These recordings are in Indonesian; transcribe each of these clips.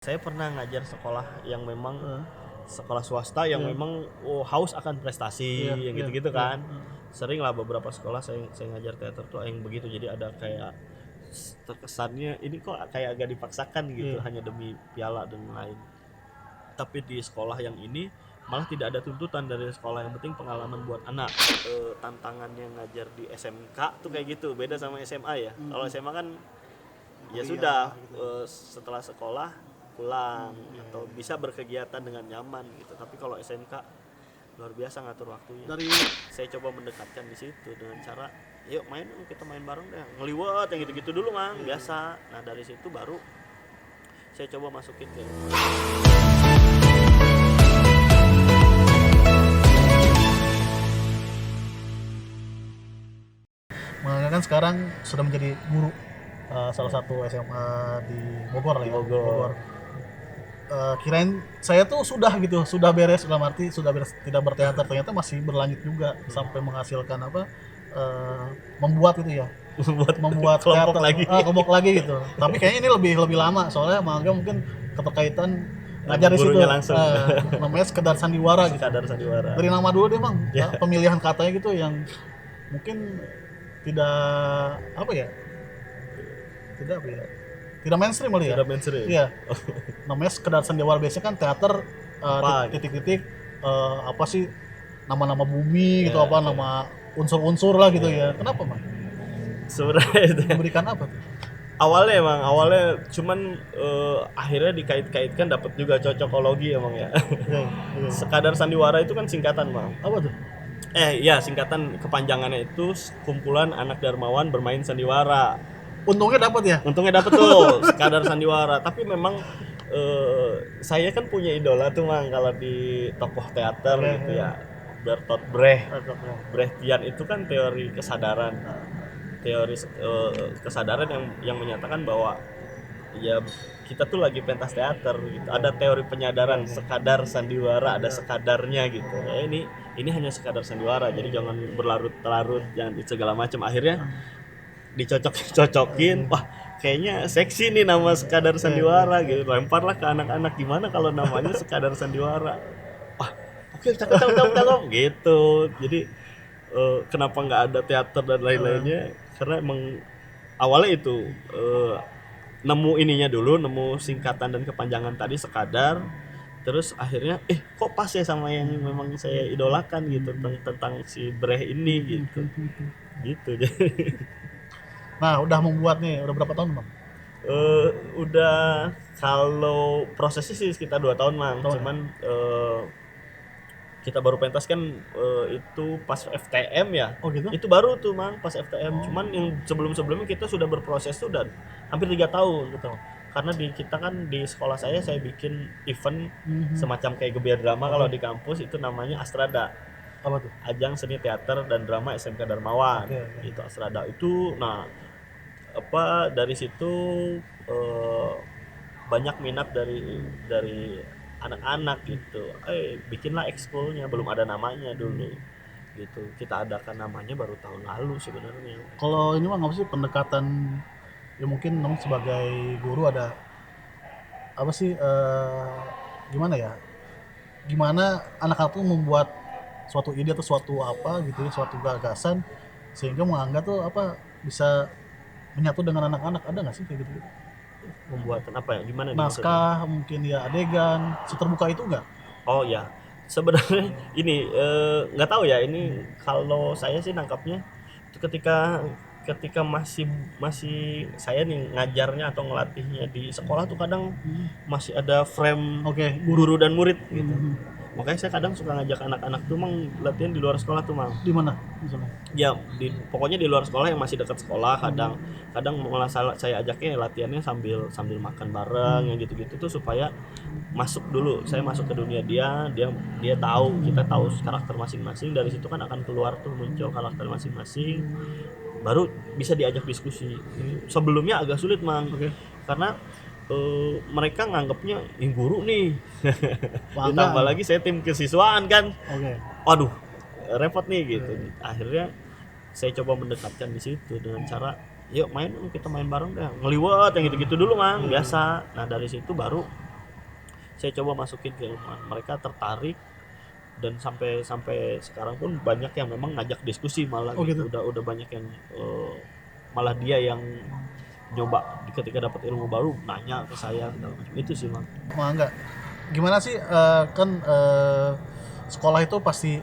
Saya pernah ngajar sekolah yang memang sekolah swasta yang memang haus akan prestasi yang gitu-gitu kan. Sering lah beberapa sekolah saya ngajar teater tuh yang begitu. Jadi ada kayak terkesannya ini kok kayak agak dipaksakan gitu hanya demi piala dan lain. Tapi di sekolah yang ini malah tidak ada tuntutan dari sekolah, yang penting pengalaman buat anak. Tantangannya ngajar di SMK tuh kayak gitu, beda sama SMA ya. Kalau SMA kan ya sudah setelah sekolah pulang atau bisa berkegiatan dengan nyaman gitu. Tapi kalau SMK luar biasa ngatur waktunya. Saya coba mendekatkan di situ dengan cara yuk main, kita main bareng deh, ngeliwat yang gitu-gitu dulu mang biasa. Nah dari situ baru saya coba masukin ke Makanya kan sekarang sudah menjadi guru salah satu SMA di Bogor lah ya. Bogor. Kirain saya tuh sudah gitu, sudah beres, dalam arti sudah beres tidak berteater, ternyata masih berlanjut juga sampai menghasilkan membuat gitu ya, membuat kelompok teater lagi. kelompok lagi gitu. Tapi kayaknya ini lebih lama, soalnya Mangga mungkin keterkaitan ngajar di situ. Gurunya langsung. Namanya sekedar sandiwara gitu. Sekadar sandiwara. Dari nama dulu deh Bang, Ya. pemilihan katanya gitu yang mungkin tidak tidak mainstream kali ya. Tidak mainstream. Iya. Namanya sekedar sandiwara, biasanya kan teater Apa gitu? titik-titik apa sih nama-nama bumi gitu, Ya. nama unsur-unsur lah gitu ya. Kenapa Bang? Sebenarnya itu Memberikan apa tuh? awalnya cuman akhirnya dikait-kaitkan dapat juga cocokologi emang ya. Iya, iya. Sekadar sandiwara itu kan singkatan bang. Apa tuh? Ya singkatan kepanjangannya itu kumpulan anak darmawan bermain sandiwara. Untungnya dapat ya? Untungnya dapet tuh sekadar sandiwara. Tapi memang saya kan punya idola tuh mang kalau di tokoh teater gitu ya. Bertolt Brecht. Brechtian itu kan teori kesadaran. Teori kesadaran yang menyatakan bahwa ya kita tuh lagi pentas teater gitu. Ada teori penyadaran, sekadar sandiwara, ada sekadarnya gitu. Ya ini hanya sekadar sandiwara. Jadi jangan berlarut-larut, jangan segala macam. Akhirnya dicocok-cocokin. Wah, kayaknya seksi nih nama sekadar sandiwara gitu. Lemparlah ke anak-anak, gimana kalau namanya sekadar sandiwara. Wah, oke, cakep gitu. Jadi kenapa nggak ada teater dan lain-lainnya? Karena emang awalnya itu nemu ininya dulu, nemu singkatan dan kepanjangan tadi sekadar. Terus akhirnya kok pas ya sama yang memang saya idolakan gitu tentang si Brecht ini gitu. Gitu jadi. Nah, udah membuat nih, udah berapa tahun Bang? Udah, kalau prosesnya sih sekitar 2 tahun mang. Cuman kita baru pentas kan itu pas FTM ya. Oh gitu? Itu baru tuh mang pas FTM. Cuman yang sebelumnya kita sudah berproses tuh dan hampir 3 tahun gitu. Karena kita kan di sekolah saya bikin event semacam kayak gebiar drama. Kalau di kampus itu namanya Astrada. Apa tuh? Ajang Seni Teater dan Drama SMK Darmawan. Oke. Itu Astrada itu. Nah, dari situ banyak minat dari anak-anak gitu. Bikinlah ekskulnya, belum ada namanya dulu gitu. Kita adakan namanya baru tahun lalu sebenarnya. Kalau ini Bang, apa sih pendekatan ya, mungkin Bang sebagai guru ada apa sih gimana ya? Gimana anak-anak tuh membuat suatu ide atau suatu apa gitu ya, suatu gagasan sehingga menganggap tuh bisa menyatu dengan anak-anak, ada nggak sih kayak gitu? Membuat apa ya? Gimana nih maksudnya? Naskah mungkin ya, adegan seterbuka itu nggak? Oh ya, sebenarnya ini nggak tahu ya. Ini kalau saya sih nangkapnya itu ketika masih masih saya nih ngajarnya atau ngelatihnya di sekolah tuh kadang masih ada frame Oke, guru dan murid gitu. Hmm. Makanya saya kadang suka ngajak anak-anak tuh mang latihan di luar sekolah tuh mang. Di mana misalnya? Ya pokoknya di luar sekolah yang masih dekat sekolah. Kadang malah saya ajaknya latihannya sambil makan bareng yang gitu-gitu tuh supaya masuk dulu. Saya masuk ke dunia dia tahu, kita tahu karakter masing-masing. Dari situ kan akan keluar tuh muncul karakter masing-masing, baru bisa diajak diskusi. Sebelumnya agak sulit mang, karena mereka nganggapnya guru nih. Ditambah lagi saya tim kesiswaan kan. Waduh, repot nih gitu. Akhirnya saya coba mendekatkan di situ dengan cara yuk main, kita main bareng deh, ngeliwat yang gitu-gitu dulu mang biasa. Nah dari situ baru saya coba masukin ke ilmuwan, mereka tertarik dan sampai sampai sekarang pun banyak yang memang ngajak diskusi malah Oh gitu. gitu. Udah banyak yang malah dia yang nyoba ketika dapat ilmu baru nanya ke saya segala macam. Itu sih Mang. Mah enggak. Gimana sih kan sekolah itu pasti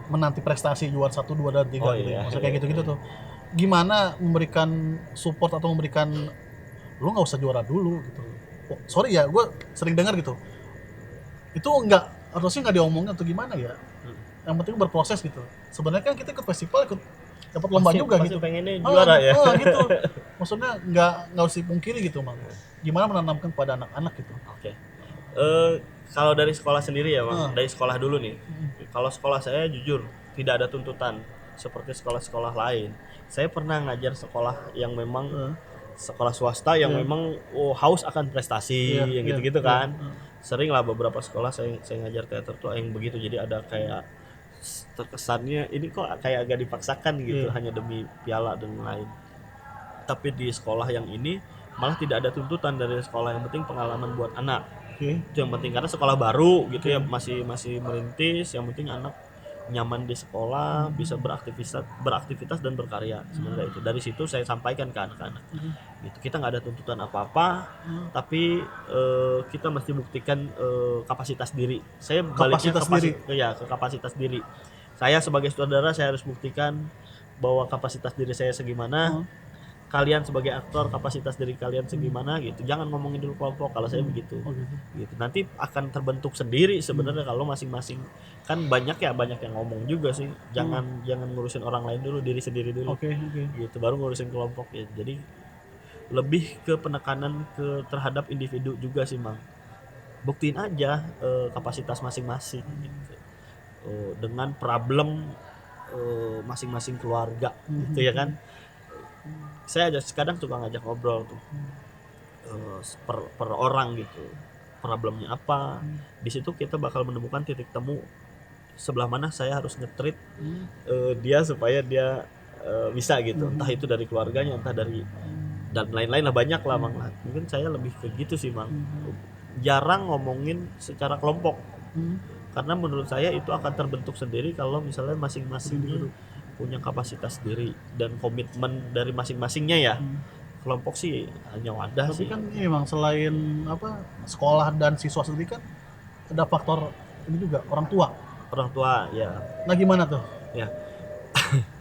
menanti prestasi juara 1, 2 dan 3 Oh gitu ya. iya. Maksudnya kayak gitu-gitu tuh. Gimana memberikan support atau memberikan lu nggak usah juara dulu gitu. Oh, sorry ya, gue sering dengar gitu. Itu nggak harusnya nggak diomongin atau gimana ya. Yang penting berproses gitu. Sebenarnya kan kita ikut festival, ikut dapat lomba juga Pasti gitu. pengennya juara ya. Gitu. Maksudnya nggak usah dipungkiri gitu, Mang. Gimana menanamkan pada anak-anak gitu. Oke. Kalau dari sekolah sendiri ya Bang, dari sekolah dulu nih. Kalau sekolah saya jujur tidak ada tuntutan seperti sekolah-sekolah lain. Saya pernah ngajar sekolah yang memang sekolah swasta yang memang haus akan prestasi yang gitu-gitu kan. Sering lah beberapa sekolah saya ngajar teater tuh yang begitu. Jadi ada kayak terkesannya ini kok kayak agak dipaksakan gitu hanya demi piala dan lain. Tapi di sekolah yang ini malah tidak ada tuntutan dari sekolah, yang penting pengalaman buat anak. Itu yang penting karena sekolah baru gitu ya, masih merintis, yang penting anak nyaman di sekolah, bisa beraktivitas dan berkarya. Sebenarnya itu dari situ saya sampaikan ke anak-anak gitu. Kita nggak ada tuntutan apa-apa, tapi kita mesti buktikan kapasitas diri. Saya baliknya ke kapasitas diri. Saya sebagai sutradara saya harus buktikan bahwa kapasitas diri saya segimana. Kalian sebagai aktor kapasitas diri kalian segimana gitu. Jangan ngomongin dulu kelompok, kalau saya begitu. Gitu. Nanti akan terbentuk sendiri sebenarnya kalau masing-masing kan banyak yang ngomong juga sih. Jangan ngurusin orang lain dulu, diri sendiri dulu. Gitu baru ngurusin kelompok ya. Jadi lebih ke penekanan terhadap individu juga sih, Mang. Buktiin aja kapasitas masing-masing gitu. Dengan problem masing-masing keluarga gitu ya kan. Saya aja kadang suka ngajak ngobrol tuh per orang gitu, problemnya apa. Di situ kita bakal menemukan titik temu sebelah mana saya harus nge-treat dia supaya dia bisa gitu, entah itu dari keluarganya, entah dari dan lain-lain lah, banyak lah Mang. Mungkin saya lebih ke gitu sih Mang. Jarang ngomongin secara kelompok karena menurut saya itu akan terbentuk sendiri kalau misalnya masing-masing punya kapasitas diri dan komitmen dari masing-masingnya ya. Kelompok sih hanya wadah sih. Tapi kan memang selain sekolah dan siswa sendiri kan ada faktor ini juga orang tua Ya. Nah gimana tuh Ya.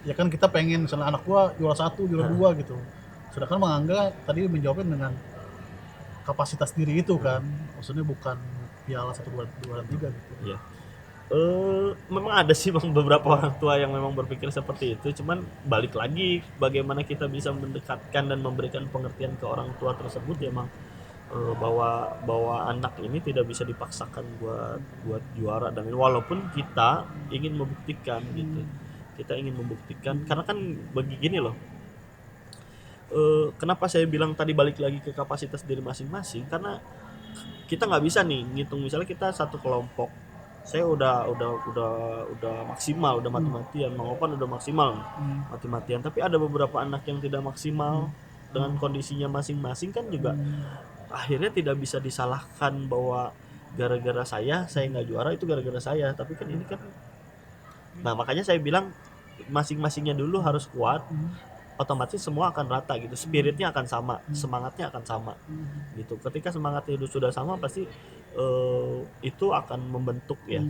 Ya kan kita pengen misalnya anak gua juara 1, juara 2 gitu, sedangkan Mang Angga tadi menjawabnya dengan kapasitas diri itu kan, maksudnya bukan piala 1, 2, 3 gitu. Iya. Memang ada sih beberapa orang tua yang memang berpikir seperti itu, cuman balik lagi bagaimana kita bisa mendekatkan dan memberikan pengertian ke orang tua tersebut ya Mang, bahwa anak ini tidak bisa dipaksakan buat juara, dan walaupun kita ingin membuktikan gitu. Kita ingin membuktikan karena kan begini loh. Kenapa saya bilang tadi balik lagi ke kapasitas diri masing-masing, karena kita nggak bisa nih ngitung misalnya kita satu kelompok. Saya udah maksimal, udah mati-matian, Mang Opan udah maksimal mati-matian, tapi ada beberapa anak yang tidak maksimal dengan kondisinya masing-masing kan juga akhirnya tidak bisa disalahkan bahwa gara-gara saya nggak juara itu gara-gara saya, tapi kan ini kan, nah makanya saya bilang masing-masingnya dulu harus kuat, otomatis semua akan rata gitu, spiritnya akan sama, semangatnya akan sama gitu. Ketika semangatnya itu sudah sama pasti itu akan membentuk ya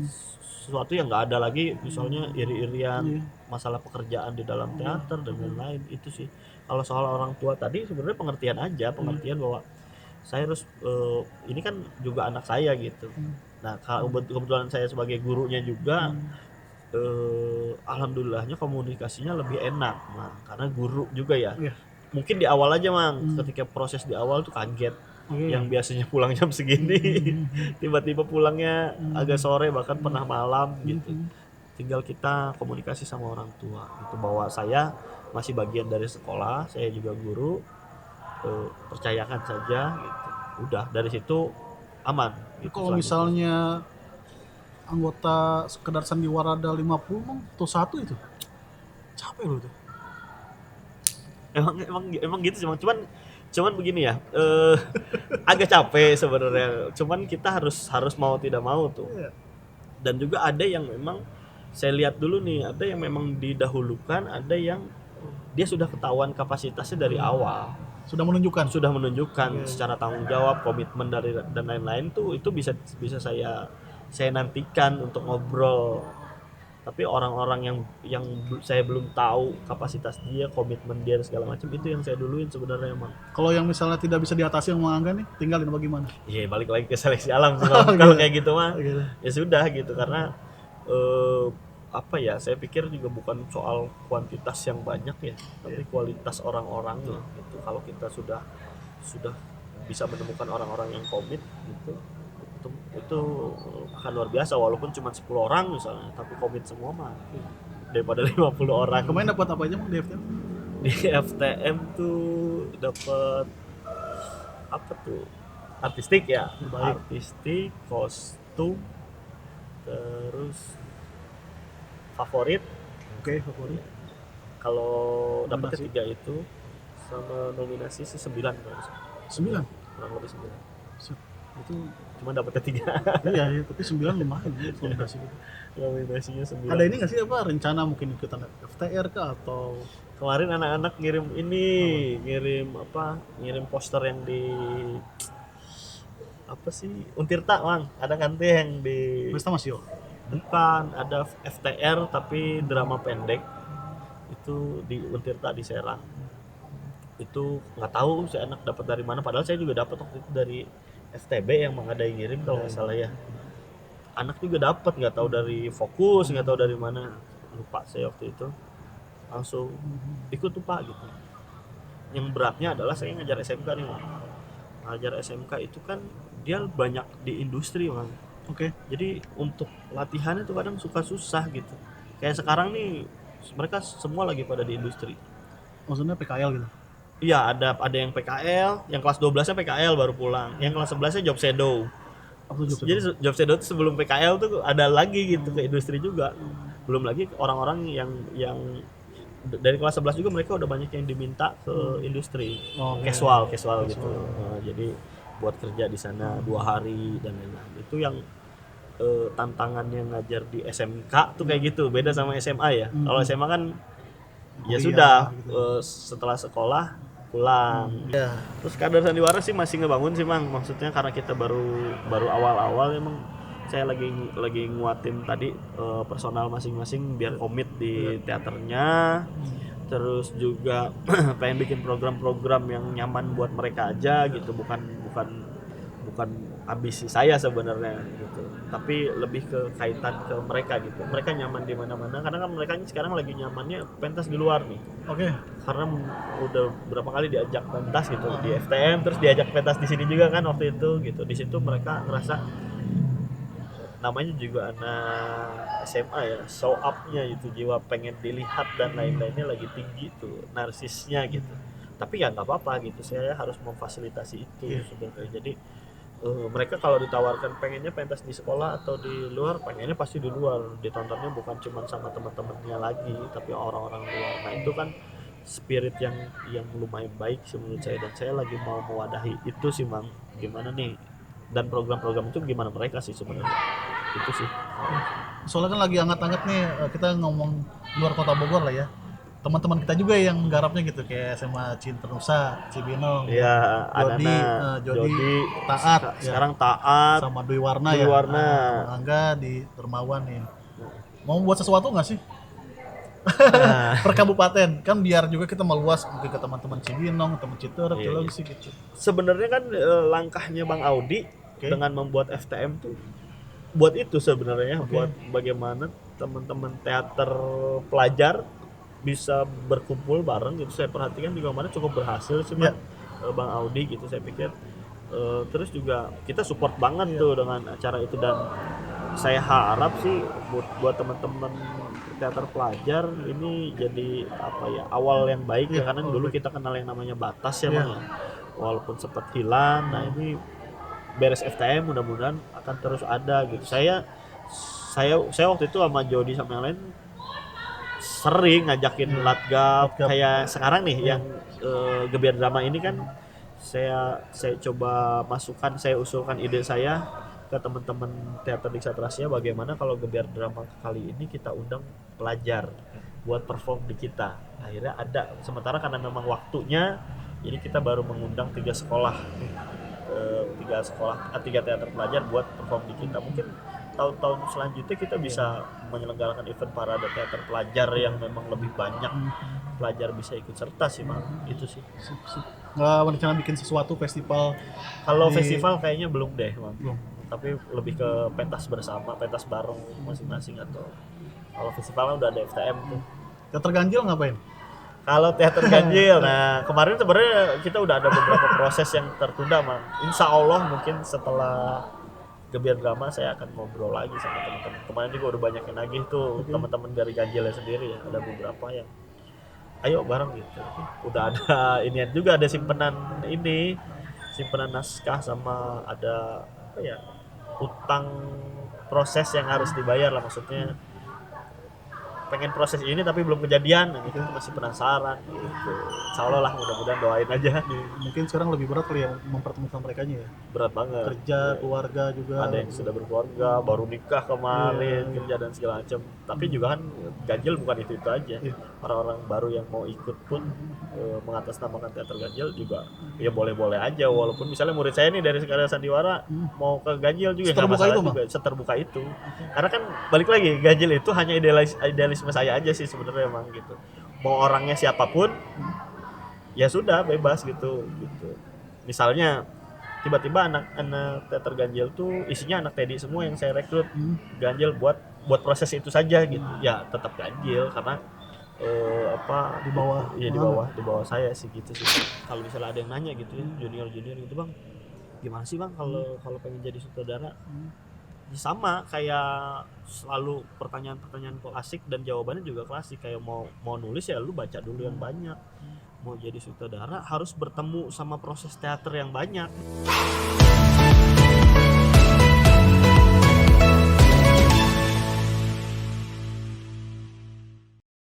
sesuatu yang nggak ada lagi misalnya iri-irian masalah pekerjaan di dalam teater dan lain-lain. Itu sih kalau soal orang tua tadi sebenarnya pengertian bahwa saya harus ini kan juga anak saya gitu. Nah kebetulan saya sebagai gurunya juga alhamdulillahnya komunikasinya lebih enak, Mang, karena guru juga ya. Mungkin di awal aja Mang, ketika proses di awal tuh kaget. Yang biasanya pulang jam segini tiba-tiba pulangnya agak sore, bahkan pernah malam gitu. Tinggal kita komunikasi sama orang tua gitu, bahwa saya masih bagian dari sekolah, saya juga guru, percayakan saja gitu. Udah dari situ aman gitu. Kalau misalnya anggota sekedar sandiwara ada 50 atau 1 itu capek loh itu. Emang gitu sih, cuman cuman begini ya, agak capek sebenarnya. Cuman kita harus mau tidak mau tuh. Iya. Dan juga ada yang memang saya lihat dulu nih, ada yang memang didahulukan, ada yang dia sudah ketahuan kapasitasnya dari awal, Sudah menunjukkan. secara tanggung jawab, komitmen dari dan lain-lain tuh, itu bisa bisa saya nantikan untuk ngobrol. Tapi orang-orang yang saya belum tahu kapasitas dia, komitmen dia dan segala macam, itu yang saya duluin sebenarnya emang. Kalau yang misalnya tidak bisa diatasi sama Angga nih, tinggalin apa gimana? Iya, balik lagi ke seleksi alam sih, Bang. Kalau kayak gitu mah Gitu. ya sudah gitu, karena apa ya, saya pikir juga bukan soal kuantitas yang banyak ya, tapi kualitas orang-orangnya gitu. Kalau kita sudah bisa menemukan orang-orang yang komit gitu, itu akan luar biasa. Walaupun cuma 10 orang misalnya, tapi komit semua mah daripada 50 orang. Kemarin dapat apa aja Bang di FTM? Di FTM tuh dapat apa tuh, artistik ya, Baik. artistik, kostum, terus favorit. Oke, favorit. Kalau dapat Nominasi? 3 itu, sama nominasi sih 9 9. kurang lebih 9. Set. Itu Cuma dapatnya 3. iya, ya, tapi 9 lumayan ya, nominasi gitu. Nominasinya 9. Ada ini nggak sih apa rencana mungkin ikutan FTR kah atau Kemarin anak-anak ngirim ini, ngirim poster yang di apa sih, Untirta, Bang. Ada kan tuh yang di Pesta Masio? bukan, ada FTR tapi drama pendek. Itu di Untirta di Serang. Itu nggak tahu si anak dapat dari mana, padahal saya juga dapat waktu itu dari FTB yang ada yang ngirim kalau nggak salah ya. Anak juga dapat, nggak tahu dari Fokus, nggak tahu dari mana, lupa saya waktu itu. Langsung ikut tuh Pak gitu. Yang beratnya adalah saya ngajar SMK nih, Bang. Ngajar SMK itu kan dia banyak di industri, Bang. Oke. Jadi untuk latihan itu kadang suka susah gitu. Kayak sekarang nih mereka semua lagi pada di industri. Maksudnya PKL gitu. Iya, ada yang PKL, yang kelas 12-nya PKL baru pulang. Yang kelas 11-nya job shadow. Apa tuh job Jadi job shadow itu sebelum PKL tuh ada lagi gitu ke industri juga. Belum lagi orang-orang yang dari kelas 11 juga mereka udah banyak yang diminta ke industri. Oh, oke. Casual gitu. Jadi buat kerja di sana 2 hari dan lain-lain. Itu yang tantangannya ngajar di SMK tuh kayak gitu, beda sama SMA ya. Kalau SMA kan ya Kuliah, sudah gitu. setelah sekolah pulang. Ya. Terus kadar sandiwara sih masih ngebangun sih, Mang. Maksudnya karena kita baru awal-awal emang saya lagi nguatin tadi personal masing-masing biar komit di teaternya. Terus juga pengen bikin program-program yang nyaman buat mereka aja gitu, bukan ambisi saya sebenarnya gitu. Tapi lebih ke kaitan ke mereka gitu. Mereka nyaman di mana-mana karena kan mereka sekarang lagi nyamannya pentas di luar nih. Oke. Karena udah berapa kali diajak pentas gitu di FTM, terus diajak pentas di sini juga kan waktu itu gitu. Di situ mereka ngerasa namanya juga anak SMA ya, show up-nya itu, jiwa pengen dilihat dan lain-lainnya lagi tinggi tuh, narsisnya gitu. Tapi ya nggak apa-apa gitu, saya harus memfasilitasi itu sebenarnya. Jadi mereka kalau ditawarkan pengennya pentas di sekolah atau di luar, pengennya pasti di luar, ditontonnya bukan cuma sama teman-temannya lagi tapi orang-orang luar. Nah itu kan spirit yang lumayan baik sih menurut saya, dan saya lagi mau mewadahi itu sih, Mang. Gimana nih, dan program-program itu gimana mereka sih sebenarnya, itu sih. Soalnya kan lagi hangat-hangat nih, kita ngomong luar kota Bogor lah ya. Teman-teman kita juga yang garapnya gitu, kayak SMA Cinta Nusa, Cibinong, Iya, Jody, Taat, sekarang Taat, sama Dwi Warna Dwi ya. Warna. Angga di Dermawan nih. Mau buat sesuatu nggak sih? Nah, Per kabupaten kan biar juga kita meluas mungkin ke teman-teman Cibinong, teman Citerep, Iya, sih gitu. sebenarnya kan langkahnya Bang Audi dengan membuat FTM tuh buat itu sebenarnya, buat bagaimana teman-teman teater pelajar bisa berkumpul bareng gitu. Saya perhatikan juga kemarin cukup berhasil sih, Bang Audi gitu, saya pikir. Terus juga kita support banget tuh dengan acara itu, dan saya harap sih buat teman-teman teater pelajar ini jadi apa ya, awal yang baik ya, karena dulu kita kenal yang namanya batas ya, Bang ya. Walaupun sempat hilang, nah ini beres FTM mudah-mudahan akan terus ada gitu. Saya waktu itu sama Jody sama yang lain sering ngajakin latgab kayak sekarang nih yang Gebiar Drama ini kan saya coba masukkan, saya usulkan ide saya ke teman-teman teater di Satrasia, bagaimana kalau Gebiar Drama kali ini kita undang pelajar buat perform di kita. Akhirnya ada, sementara karena memang waktunya ini kita baru mengundang 3 sekolah, 3 teater pelajar buat perform di kita. Mungkin tahun-tahun selanjutnya kita bisa menyelenggarakan event parade teater pelajar yang memang lebih banyak pelajar bisa ikut serta sih, Mang. Itu sih. Nggak berencana bikin sesuatu festival? Kalau Di- festival kayaknya belum deh, Mang. Belum. Tapi lebih ke pentas bersama, pentas bareng masing-masing, atau kalau festivalnya udah ada FTM tuh. Teater Ganjil ngapain? Kalau teater ganjil, nah kemarin sebenarnya kita udah ada beberapa proses yang tertunda, Mang. Insya Allah mungkin setelah Gebiar Drama saya akan ngobrol lagi sama teman-teman. Kemarin juga udah banyak yang nagih tuh, teman-teman dari ganjilnya sendiri ya. Ada beberapa yang ayo bareng gitu. Udah ada inian juga, ada simpenan naskah, sama ada apa ya, utang proses yang harus dibayar lah, maksudnya pengen proses ini tapi belum kejadian, gitu masih penasaran gitu. Insya Allah lah, mudah-mudahan, doain aja. Mungkin sekarang lebih berat kali ya mempertemukan mereka ya. Berat banget. Kerja, keluarga juga. Ada yang sudah berkeluarga, baru nikah kemarin, kerja dan segala macam. Tapi juga kan ganjil bukan itu aja. Orang-orang baru yang mau ikut pun mengatasnamakan teater ganjil juga ya boleh-boleh aja, walaupun misalnya murid saya nih dari Karya Sandiwara mau ke ganjil juga nggak masalah juga, seterbuka itu. Karena kan balik lagi, ganjil itu hanya idealisme saya aja sih sebenarnya, emang gitu. Mau orangnya siapapun ya sudah, bebas gitu. Misalnya tiba-tiba anak-anak teater ganjil tuh isinya anak tedi semua yang saya rekrut ganjil buat proses itu saja gitu, ya tetap ganjil karena di bawah di bawah saya sih gitu sih. Kalau misalnya ada yang nanya gitu ya, junior gitu, Bang gimana sih Bang kalau pengen jadi sutradara, ya sama kayak selalu pertanyaan-pertanyaan klasik dan jawabannya juga klasik. Kayak mau nulis ya lu baca dulu yang banyak, mau jadi sutradara harus bertemu sama proses teater yang banyak.